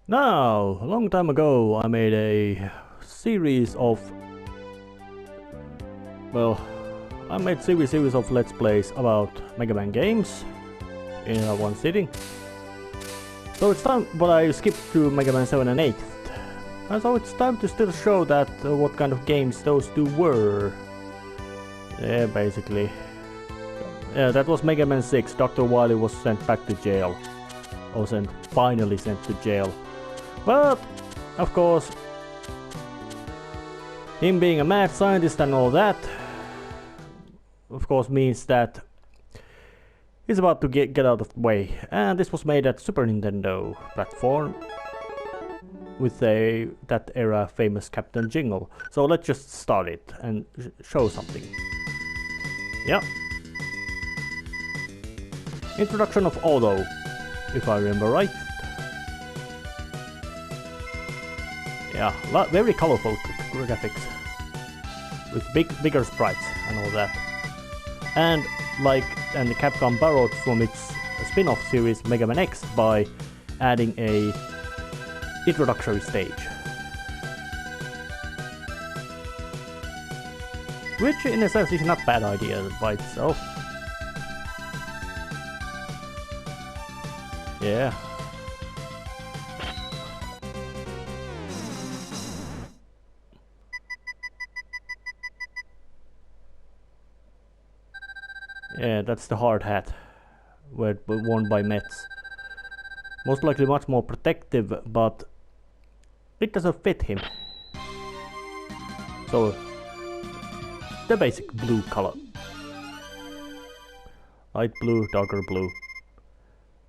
Now, a long time ago I made a series of... Well, I made series of Let's Plays about Megaman games in one sitting. So it's time, but I skipped to Megaman 7 and 8. And so it's time to still show that what kind of games those two were. Yeah, basically. Yeah, that was Megaman 6. Dr. Wily was sent back to jail. Or finally sent to jail. But, of course, him being a mad scientist and all that, of course means that he's about to get out of the way. And this was made at Super Nintendo platform with that era famous Captain Jingle. So let's just start it and show something. Yeah. Introduction of Auto, if I remember right. Yeah, very colorful graphics with bigger sprites and all that. And the Capcom borrowed from its spin-off series Megaman X by adding a introductory stage, which in a sense is not a bad idea by itself. Yeah. Yeah, that's the hard hat, worn by Mets. Most likely much more protective, but it doesn't fit him. So, the basic blue color. Light blue, darker blue.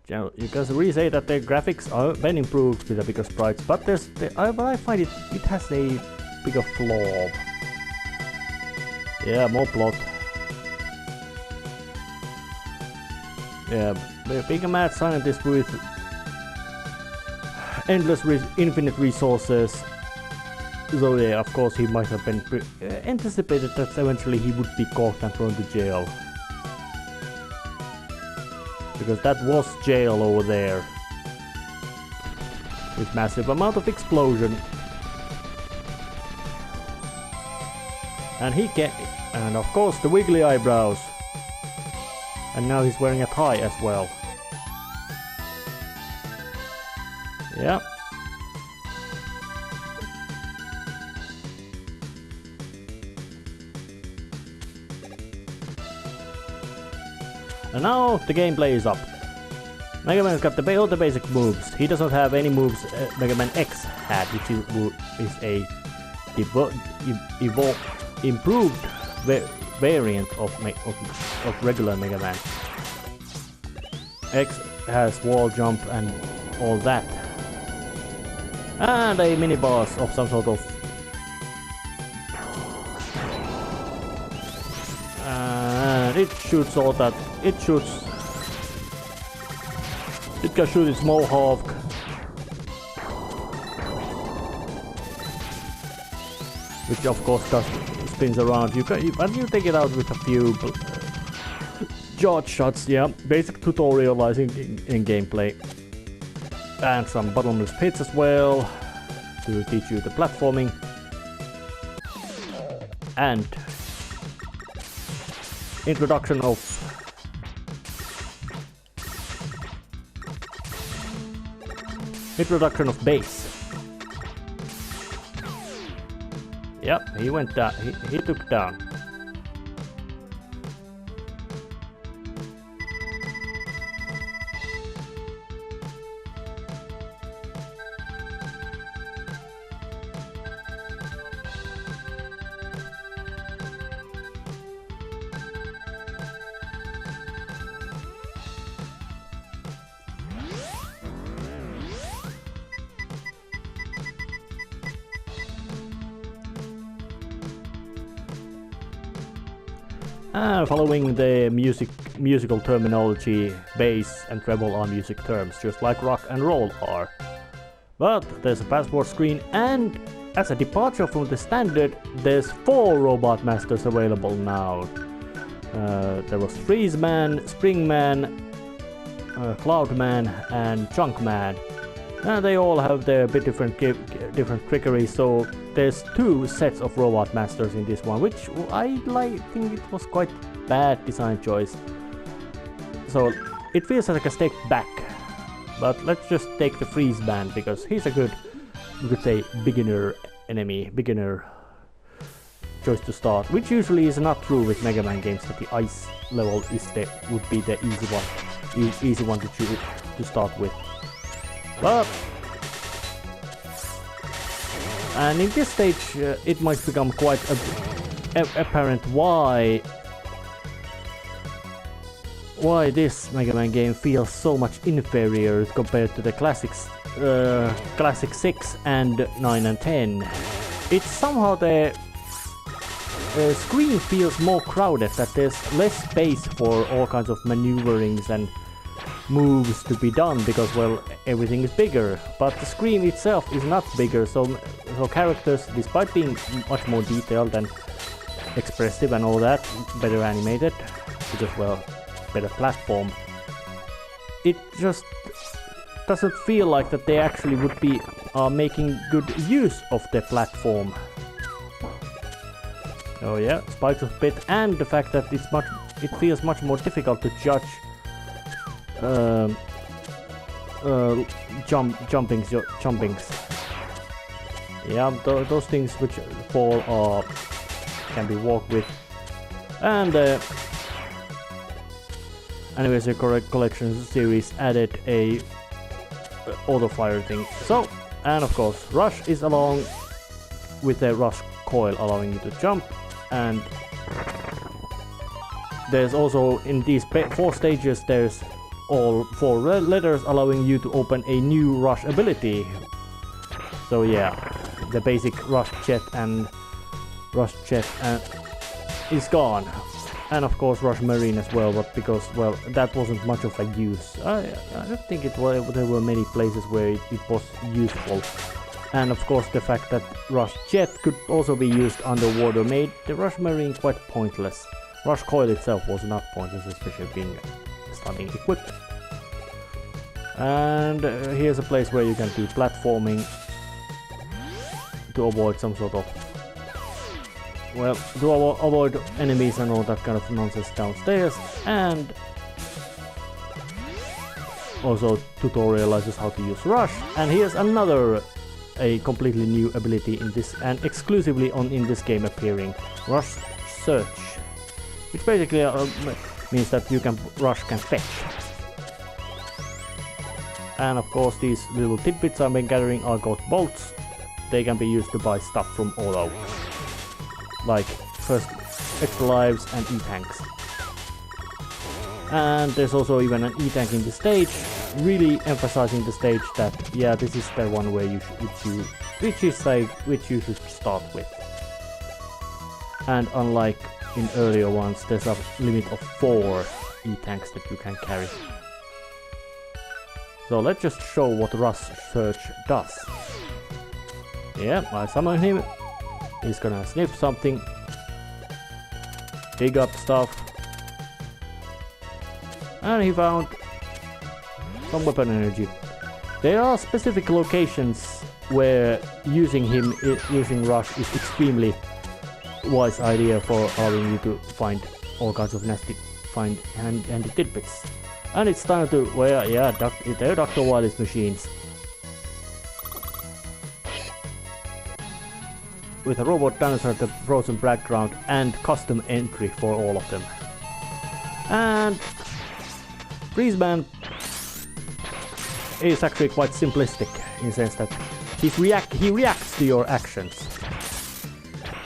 You can really say that the graphics are been improved with the bigger sprites, but I find it has a bigger flaw. Yeah, more plot. Yeah, being a mad scientist with endless infinite resources. So yeah, of course he might have been anticipated that eventually he would be caught and thrown to jail. Because that was jail over there. With massive amount of explosion. And of course the wiggly eyebrows. And now he's wearing a tie as well. Yeah. And now the gameplay is up. Megaman's got all the basic moves. He doesn't have any moves Megaman X had, which is a improved variant of regular Mega Man. X has wall jump and all that. And a mini boss of some sort of... And it shoots all that. It can shoot its mohawk. Which of course spins around. You take it out with a few judge shots. Yeah, basic tutorializing in gameplay, and some bottomless pits as well to teach you the platforming. And introduction of bass. Yep, he went down. He took down. Following the musical terminology, bass and treble are music terms, just like rock and roll are. But there's a passport screen, and as a departure from the standard, there's 4 Robot Masters available now. There was Freeze Man, Spring Man, Cloud Man and Chunk Man. And they all have their bit different trickery, so there's 2 sets of robot masters in this one, which I think it was quite bad design choice. So it feels like a step back. But let's just take the Freeze Man because he's a good, you could say, beginner enemy, beginner choice to start, which usually is not true with Mega Man games, that the ice level would be the easy one to choose to start with. But and in this stage it might become quite apparent why this Mega Man game feels so much inferior compared to the classics, classic 6 and 9 and 10. It's somehow the screen feels more crowded, that there's less space for all kinds of maneuverings and moves to be done, because well, everything is bigger, but the screen itself is not bigger, so characters, despite being much more detailed and expressive and all that, better animated, because well, better platform, it just doesn't feel like that they actually would be making good use of the platform. Oh yeah, spikes of bit, and the fact that it feels much more difficult to judge jumpings. Yeah, those things which fall can be walked with. And Anniversary Collection series added a auto fire thing. So, and of course, Rush is along with a Rush coil allowing you to jump, and there's also in these 4 stages there's all 4 letters allowing you to open a new Rush ability. So yeah, the basic Rush Jet is gone, and of course Rush Marine as well, but because well, that wasn't much of a use. I don't think there were many places where it was useful. And of course the fact that Rush Jet could also be used underwater made the Rush Marine quite pointless. Rush Coil itself was not pointless, especially being starting equipped. And here's a place where you can do platforming to avoid some sort of, well, to avoid enemies and all that kind of nonsense downstairs, and also tutorializes how to use Rush. And here's another a completely new ability in this, and exclusively in this game appearing, Rush Search, which basically means that Rush can fetch. And of course these little tidbits I've been gathering are called bolts. They can be used to buy stuff from all over, like first extra lives and E-tanks. And there's also even an E-tank in the stage, really emphasizing the stage that yeah, this is the one where which you should start with. And unlike in earlier ones, there's a limit of 4 E-tanks that you can carry. So let's just show what Rush Search does. Yeah, I summon him. He's gonna sniff something, dig up stuff, and he found some weapon energy. There are specific locations where using Rush is extremely wise idea for allowing you to find all kinds of nasty handy tidbits. And it's time to, well, yeah, they're Dr. Wily's machines. With a robot dinosaur at the frozen background and custom entry for all of them. And Freezeman is actually quite simplistic in the sense that he reacts to your actions.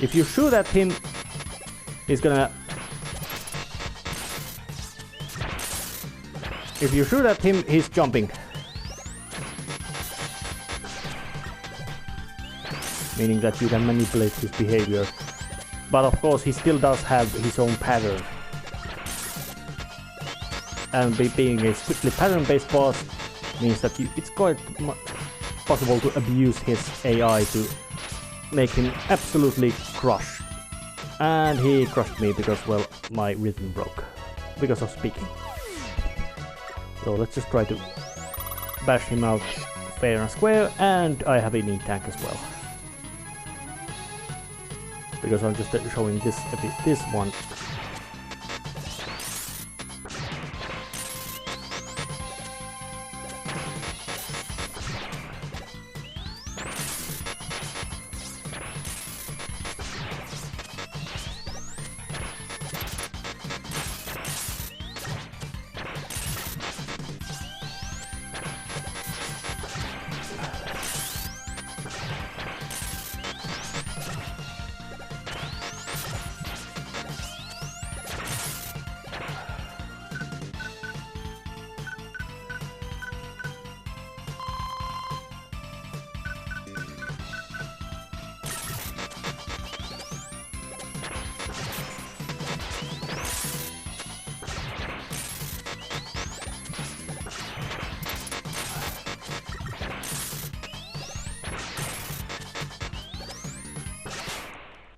If you shoot at him, he's gonna... If you shoot at him, he's jumping. Meaning that you can manipulate his behavior. But of course he still does have his own pattern. And being a strictly pattern-based boss means that it's quite possible to abuse his AI to make him absolutely crush. And he crushed me because, well, my rhythm broke. Because of speaking. So let's just try to bash him out fair and square, and I have a knee tank as well. Because I'm just showing this one.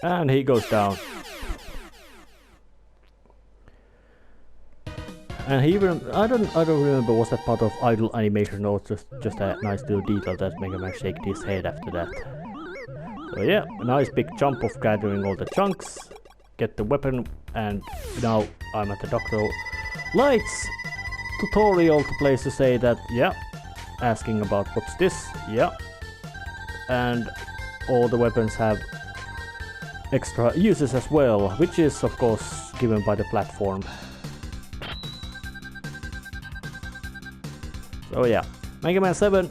And he goes down. And he even I don't remember, was that part of idle animation or just a nice little detail that Megaman shaked his head after that. So yeah, a nice big jump of gathering all the chunks, get the weapon, and now I'm at the Dr. Light's tutorial place to say that, yeah, asking about what's this, yeah, and all the weapons have extra uses as well, which is of course given by the platform. So yeah, Mega Man 7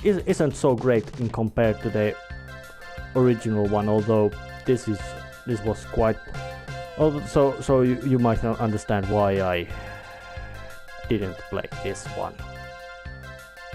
isn't so great in compared to the original one, although this was quite. So you might not understand why I didn't play this one.